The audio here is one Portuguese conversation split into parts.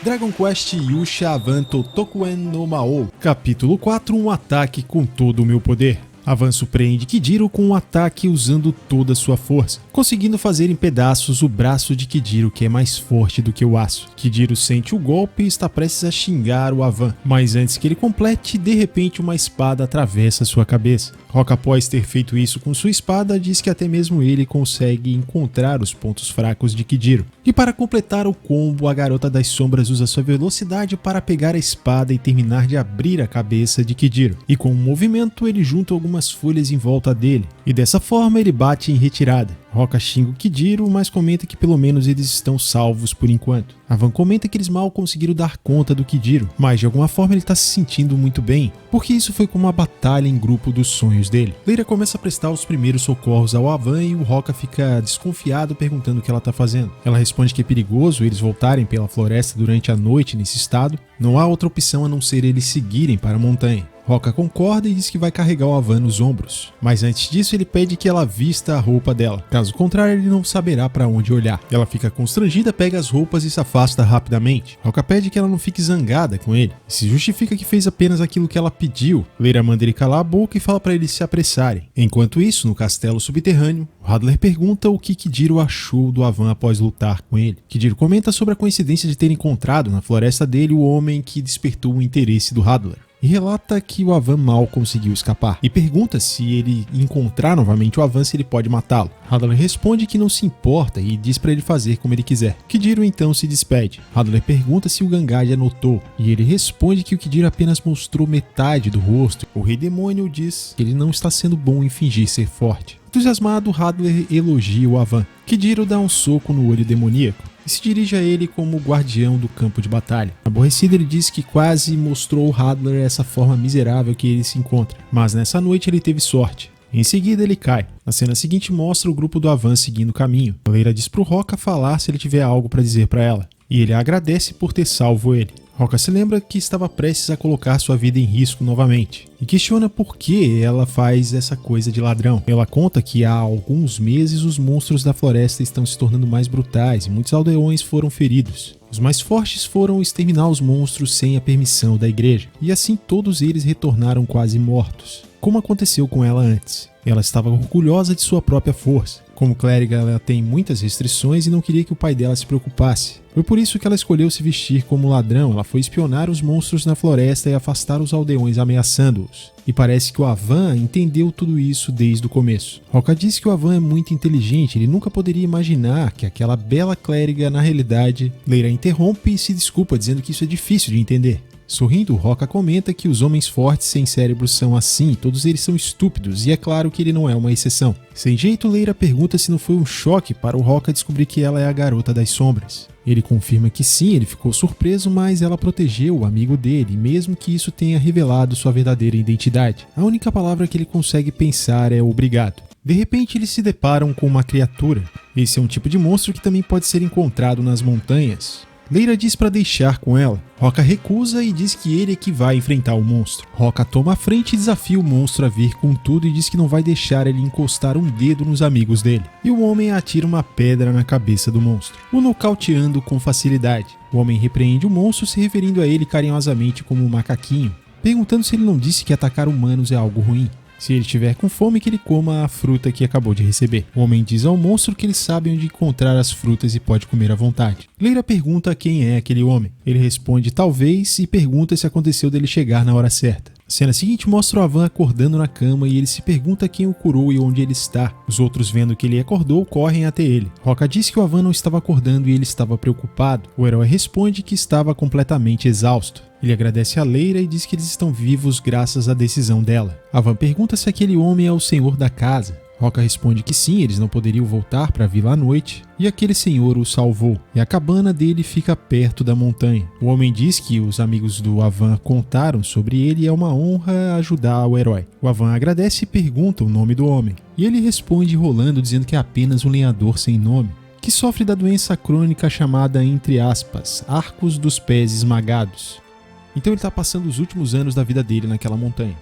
Dragon Quest Yusha Avan Totokuen no Mao, capítulo 4, um ataque com todo o meu poder. Avan surpreende Kidiro com um ataque usando toda a sua força, conseguindo fazer em pedaços o braço de Kidiro, que é mais forte do que o aço. Kidiro sente o golpe e está prestes a xingar o Avan, mas antes que ele complete, de repente uma espada atravessa sua cabeça. Rock, após ter feito isso com sua espada, diz que até mesmo ele consegue encontrar os pontos fracos de Kidiro. E para completar o combo, a Garota das Sombras usa sua velocidade para pegar a espada e terminar de abrir a cabeça de Kidiro. E com um movimento, ele junta algumas folhas em volta dele, e dessa forma ele bate em retirada. Roca xinga o Kidiro, mas comenta que pelo menos eles estão salvos por enquanto. Avan comenta que eles mal conseguiram dar conta do Kidiro, mas de alguma forma ele está se sentindo muito bem, porque isso foi como uma batalha em grupo dos sonhos dele. Leira começa a prestar os primeiros socorros ao Avan e o Roca fica desconfiado perguntando o que ela está fazendo. Ela responde que é perigoso eles voltarem pela floresta durante a noite nesse estado, não há outra opção a não ser eles seguirem para a montanha. Roca concorda e diz que vai carregar o Avan nos ombros, mas antes disso ele pede que ela vista a roupa dela, caso contrário ele não saberá para onde olhar. Ela fica constrangida, pega as roupas e se afasta rapidamente. Roca pede que ela não fique zangada com ele, e se justifica que fez apenas aquilo que ela pediu. Leira manda ele calar a boca e fala para eles se apressarem. Enquanto isso, no castelo subterrâneo, Hadler pergunta o que Kidiro achou do Avan após lutar com ele. Kidiro comenta sobre a coincidência de ter encontrado na floresta dele o homem que despertou o interesse do Hadler, e relata que o Avan mal conseguiu escapar, e pergunta se ele encontrar novamente o Avan se ele pode matá-lo. Hadler responde que não se importa e diz para ele fazer como ele quiser. Kidiro então se despede. Hadler pergunta se o Gangadia notou, e ele responde que o Kidiro apenas mostrou metade do rosto. O Rei Demônio diz que ele não está sendo bom em fingir ser forte. Entusiasmado, Hadler elogia o Avan. Kidiro dá um soco no olho demoníaco e se dirige a ele como guardião do campo de batalha. Aborrecido, ele diz que quase mostrou ao Hadler essa forma miserável que ele se encontra, mas nessa noite ele teve sorte. Em seguida ele cai. Na cena seguinte mostra o grupo do Avan seguindo o caminho. A Leira diz pro Roca falar se ele tiver algo para dizer para ela, e ele agradece por ter salvo ele. Roca se lembra que estava prestes a colocar sua vida em risco novamente e questiona por que ela faz essa coisa de ladrão. Ela conta que há alguns meses os monstros da floresta estão se tornando mais brutais e muitos aldeões foram feridos. Os mais fortes foram exterminar os monstros sem a permissão da igreja, e assim todos eles retornaram quase mortos, como aconteceu com ela antes. Ela estava orgulhosa de sua própria força. Como clériga, ela tem muitas restrições e não queria que o pai dela se preocupasse. Foi por isso que ela escolheu se vestir como ladrão. Ela foi espionar os monstros na floresta e afastar os aldeões ameaçando-os. E parece que o Avan entendeu tudo isso desde o começo. Roca diz que o Avan é muito inteligente, ele nunca poderia imaginar que aquela bela clériga na realidade... Leira interrompe e se desculpa dizendo que isso é difícil de entender. Sorrindo, Roca comenta que os homens fortes sem cérebro são assim, todos eles são estúpidos, e é claro que ele não é uma exceção. Sem jeito, Leira pergunta se não foi um choque para o Roca descobrir que ela é a Garota das Sombras. Ele confirma que sim, ele ficou surpreso, mas ela protegeu o amigo dele, mesmo que isso tenha revelado sua verdadeira identidade. A única palavra que ele consegue pensar é obrigado. De repente, eles se deparam com uma criatura. Esse é um tipo de monstro que também pode ser encontrado nas montanhas. Leira diz para deixar com ela. Roca recusa e diz que ele é que vai enfrentar o monstro. Roca toma a frente e desafia o monstro a vir com tudo e diz que não vai deixar ele encostar um dedo nos amigos dele. E o homem atira uma pedra na cabeça do monstro, o nocauteando com facilidade. O homem repreende o monstro, se referindo a ele carinhosamente como um macaquinho, perguntando se ele não disse que atacar humanos é algo ruim. Se ele estiver com fome, que ele coma a fruta que acabou de receber. O homem diz ao monstro que ele sabe onde encontrar as frutas e pode comer à vontade. Leira pergunta quem é aquele homem. Ele responde talvez e pergunta se aconteceu dele chegar na hora certa. A cena seguinte mostra o Avan acordando na cama e ele se pergunta quem o curou e onde ele está. Os outros, vendo que ele acordou, correm até ele. Roca diz que o Avan não estava acordando e ele estava preocupado. O herói responde que estava completamente exausto. Ele agradece a Leira e diz que eles estão vivos graças à decisão dela. Avan pergunta se aquele homem é o senhor da casa. Roca responde que sim, eles não poderiam voltar para a vila à noite, e aquele senhor o salvou, e a cabana dele fica perto da montanha. O homem diz que os amigos do Avan contaram sobre ele e é uma honra ajudar o herói. O Avan agradece e pergunta o nome do homem, e ele responde rolando dizendo que é apenas um lenhador sem nome, que sofre da doença crônica chamada, entre aspas, arcos dos pés esmagados. Então ele está passando os últimos anos da vida dele naquela montanha.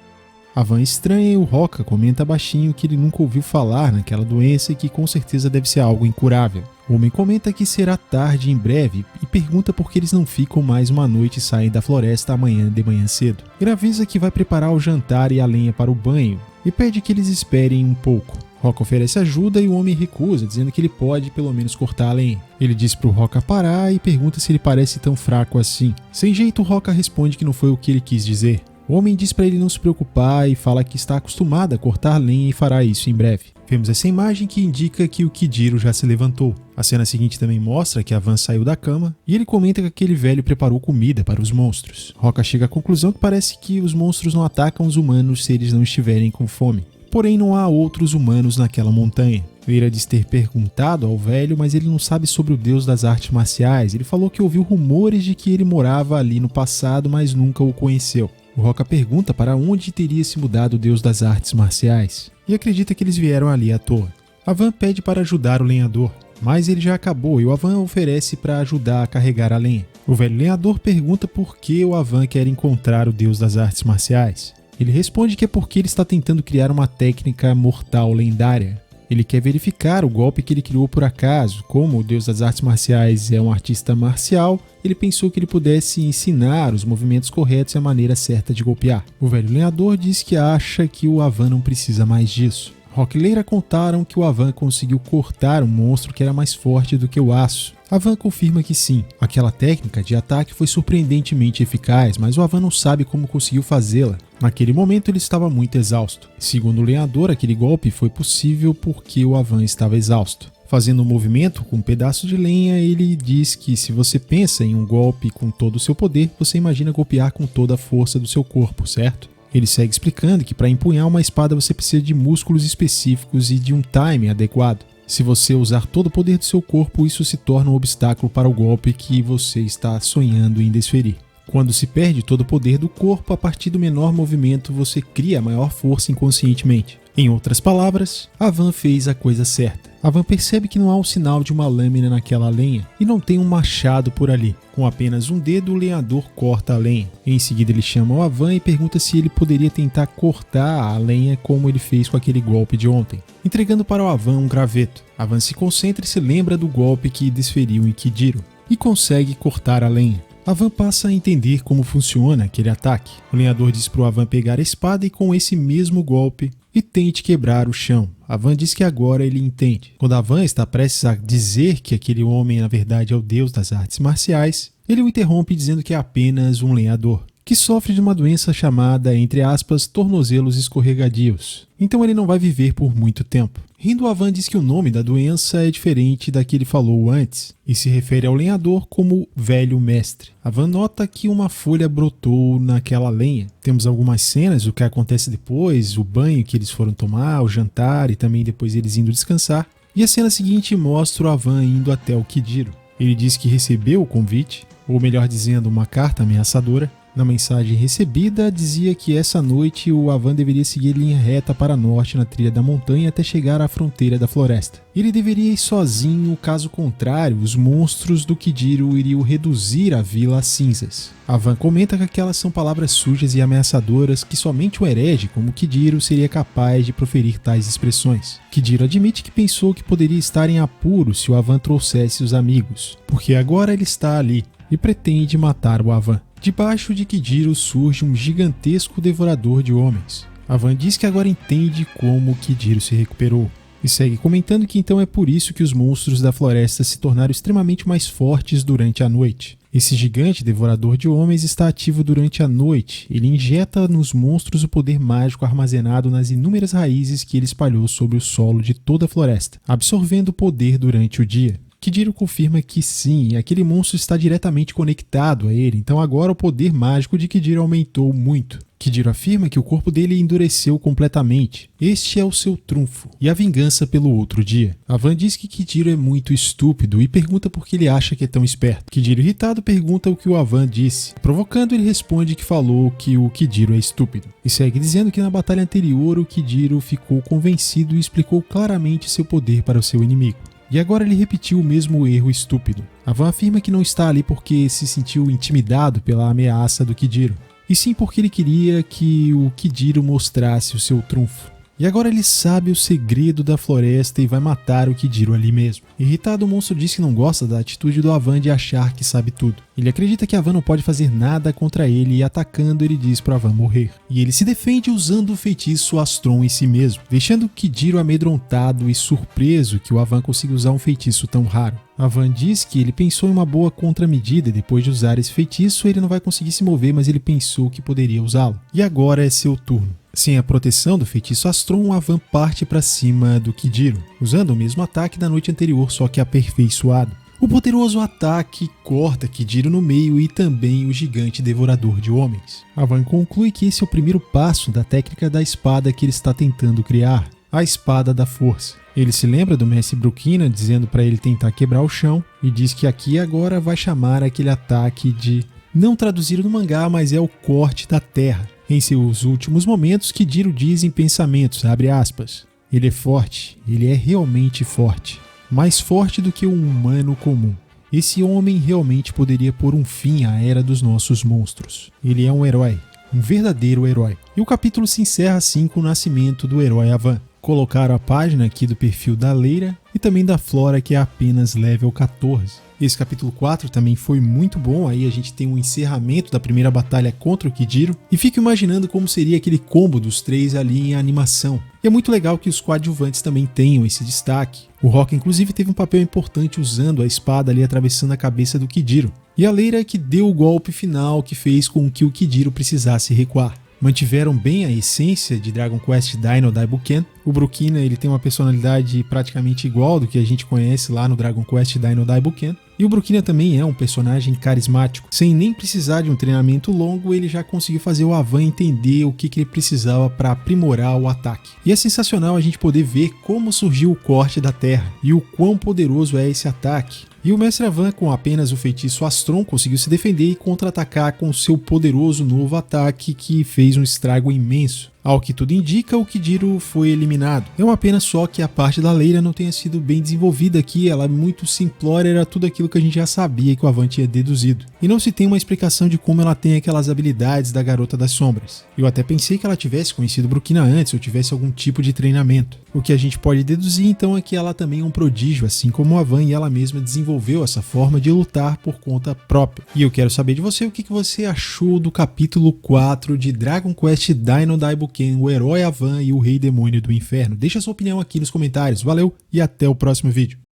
Avan estranha e o Roca comenta baixinho que ele nunca ouviu falar naquela doença e que com certeza deve ser algo incurável. O homem comenta que será tarde em breve e pergunta por que eles não ficam mais uma noite e saem da floresta amanhã de manhã cedo. Ele avisa que vai preparar o jantar e a lenha para o banho e pede que eles esperem um pouco. Roca oferece ajuda e o homem recusa, dizendo que ele pode pelo menos cortar a lenha. Ele diz pro Roca parar e pergunta se ele parece tão fraco assim. Sem jeito, Roca responde que não foi o que ele quis dizer. O homem diz para ele não se preocupar e fala que está acostumado a cortar lenha e fará isso em breve. Vemos essa imagem que indica que o Kijiro já se levantou. A cena seguinte também mostra que Avan saiu da cama e ele comenta que aquele velho preparou comida para os monstros. Roca chega à conclusão que parece que os monstros não atacam os humanos se eles não estiverem com fome. Porém, não há outros humanos naquela montanha. Leira diz ter perguntado ao velho, mas ele não sabe sobre o deus das artes marciais. Ele falou que ouviu rumores de que ele morava ali no passado, mas nunca o conheceu. O Roca pergunta para onde teria se mudado o deus das artes marciais e acredita que eles vieram ali à toa. Avan pede para ajudar o lenhador, mas ele já acabou e o Avan oferece para ajudar a carregar a lenha. O velho lenhador pergunta por que o Avan quer encontrar o deus das artes marciais. Ele responde que é porque ele está tentando criar uma técnica mortal lendária. Ele quer verificar o golpe que ele criou por acaso. Como o deus das artes marciais é um artista marcial, ele pensou que ele pudesse ensinar os movimentos corretos e a maneira certa de golpear. O velho lenhador diz que acha que o Avan não precisa mais disso. Rock e Leira contaram que o Avan conseguiu cortar um monstro que era mais forte do que o aço. Avan confirma que sim, aquela técnica de ataque foi surpreendentemente eficaz, mas o Avan não sabe como conseguiu fazê-la. Naquele momento ele estava muito exausto. Segundo o lenhador, aquele golpe foi possível porque o Avan estava exausto. Fazendo um movimento com um pedaço de lenha, ele diz que se você pensa em um golpe com todo o seu poder, você imagina golpear com toda a força do seu corpo, certo? Ele segue explicando que para empunhar uma espada você precisa de músculos específicos e de um timing adequado. Se você usar todo o poder do seu corpo, isso se torna um obstáculo para o golpe que você está sonhando em desferir. Quando se perde todo o poder do corpo, a partir do menor movimento você cria a maior força inconscientemente. Em outras palavras, Avan fez a coisa certa. Avan percebe que não há um sinal de uma lâmina naquela lenha e não tem um machado por ali. Com apenas um dedo, o lenhador corta a lenha. Em seguida, ele chama o Avan e pergunta se ele poderia tentar cortar a lenha como ele fez com aquele golpe de ontem, entregando para o Avan um graveto. Avan se concentra e se lembra do golpe que desferiu em Kijiro e consegue cortar a lenha. Avan passa a entender como funciona aquele ataque. O lenhador diz para o Avan pegar a espada e com esse mesmo golpe e tente quebrar o chão. Avan diz que agora ele entende. Quando Avan está prestes a dizer que aquele homem na verdade é o deus das artes marciais, ele o interrompe dizendo que é apenas um lenhador, que sofre de uma doença chamada, entre aspas, tornozelos escorregadios. Então ele não vai viver por muito tempo. Rindo, Avan diz que o nome da doença é diferente da que ele falou antes e se refere ao lenhador como velho mestre. Avan nota que uma folha brotou naquela lenha. Temos algumas cenas do que acontece depois, o banho que eles foram tomar, o jantar e também depois eles indo descansar. E a cena seguinte mostra o Avan indo até o Kijiro. Ele diz que recebeu o convite, ou melhor dizendo, uma carta ameaçadora. Na mensagem recebida, dizia que essa noite o Avan deveria seguir linha reta para norte na trilha da montanha até chegar à fronteira da floresta. Ele deveria ir sozinho, caso contrário, os monstros do Kijiro iriam reduzir a vila a cinzas. Avan comenta que aquelas são palavras sujas e ameaçadoras que somente um herege como Kijiro seria capaz de proferir tais expressões. Kijiro admite que pensou que poderia estar em apuro se o Avan trouxesse os amigos, porque agora ele está ali e pretende matar o Avan. Debaixo de Kijiro surge um gigantesco devorador de homens. Avan diz que agora entende como Kijiro se recuperou e segue comentando que então é por isso que os monstros da floresta se tornaram extremamente mais fortes durante a noite. Esse gigante devorador de homens está ativo durante a noite. Ele injeta nos monstros o poder mágico armazenado nas inúmeras raízes que ele espalhou sobre o solo de toda a floresta, absorvendo o poder durante o dia. Kijiro confirma que sim, aquele monstro está diretamente conectado a ele, então agora o poder mágico de Kijiro aumentou muito. Kijiro afirma que o corpo dele endureceu completamente. Este é o seu trunfo e a vingança pelo outro dia. Avan diz que Kijiro é muito estúpido e pergunta por que ele acha que é tão esperto. Kijiro, irritado, pergunta o que o Avan disse. Provocando, ele responde que falou que o Kijiro é estúpido. E segue dizendo que na batalha anterior o Kijiro ficou convencido e explicou claramente seu poder para o seu inimigo. E agora ele repetiu o mesmo erro estúpido. Avan afirma que não está ali porque se sentiu intimidado pela ameaça do Kijiro. e sim porque ele queria que o Kidiro mostrasse o seu trunfo. E agora ele sabe o segredo da floresta e vai matar o Kidiro ali mesmo. Irritado, o monstro diz que não gosta da atitude do Avan de achar que sabe tudo. Ele acredita que Avan não pode fazer nada contra ele e, atacando, ele diz para Avan morrer. E ele se defende usando o feitiço Astron em si mesmo, deixando o Kidiro amedrontado e surpreso que o Avan consiga usar um feitiço tão raro. Avan diz que ele pensou em uma boa contramedida e depois de usar esse feitiço ele não vai conseguir se mover, mas ele pensou que poderia usá-lo. E agora é seu turno. Sem a proteção do feitiço Astron, Avan parte para cima do Kidiro, usando o mesmo ataque da noite anterior, só que aperfeiçoado. O poderoso ataque corta Kidiro no meio e também o gigante devorador de homens. Avan conclui que esse é o primeiro passo da técnica da espada que ele está tentando criar, a espada da força. Ele se lembra do mestre Brukina dizendo para ele tentar quebrar o chão e diz que aqui agora vai chamar aquele ataque de, não traduzido no mangá, mas é o corte da terra. Em seus últimos momentos, Kidiro diz em pensamentos, abre aspas, ele é forte, ele é realmente forte, mais forte do que um humano comum. Esse homem realmente poderia pôr um fim à era dos nossos monstros. Ele é um herói, um verdadeiro herói. E o capítulo se encerra assim com o nascimento do herói Avan. Colocaram a página aqui do perfil da Leira e também da Flora, que é apenas level 14. Esse capítulo 4 também foi muito bom, aí a gente tem um encerramento da primeira batalha contra o Kidiro e fico imaginando como seria aquele combo dos três ali em animação. E é muito legal que os coadjuvantes também tenham esse destaque. O Rock inclusive teve um papel importante usando a espada ali atravessando a cabeça do Kidiro. E a Leira que deu o golpe final que fez com que o Kidiro precisasse recuar. Mantiveram bem a essência de Dragon Quest Dino Daibuken. O Brukina ele tem uma personalidade praticamente igual do que a gente conhece lá no Dragon Quest Dino Daibuken. E o Brukina também é um personagem carismático. Sem nem precisar de um treinamento longo, ele já conseguiu fazer o Avan entender o que ele precisava para aprimorar o ataque. E é sensacional a gente poder ver como surgiu o corte da terra e o quão poderoso é esse ataque. E o mestre Avan, com apenas o feitiço Astron, conseguiu se defender e contra-atacar com seu poderoso novo ataque que fez um estrago imenso. Ao que tudo indica, o Kidiro foi eliminado. É uma pena só que a parte da Leira não tenha sido bem desenvolvida aqui, ela é muito simplória, era tudo aquilo que a gente já sabia que o Avan tinha deduzido. E não se tem uma explicação de como ela tem aquelas habilidades da Garota das Sombras. Eu até pensei que ela tivesse conhecido Brukina antes ou tivesse algum tipo de treinamento. O que a gente pode deduzir então é que ela também é um prodígio, assim como o Avan, e ela mesma desenvolveu essa forma de lutar por conta própria. E eu quero saber de você o que você achou do capítulo 4 de Dragon Quest Dino Daibuken, o herói Avan e o rei demônio do inferno. Deixa sua opinião aqui nos comentários. Valeu e até o próximo vídeo.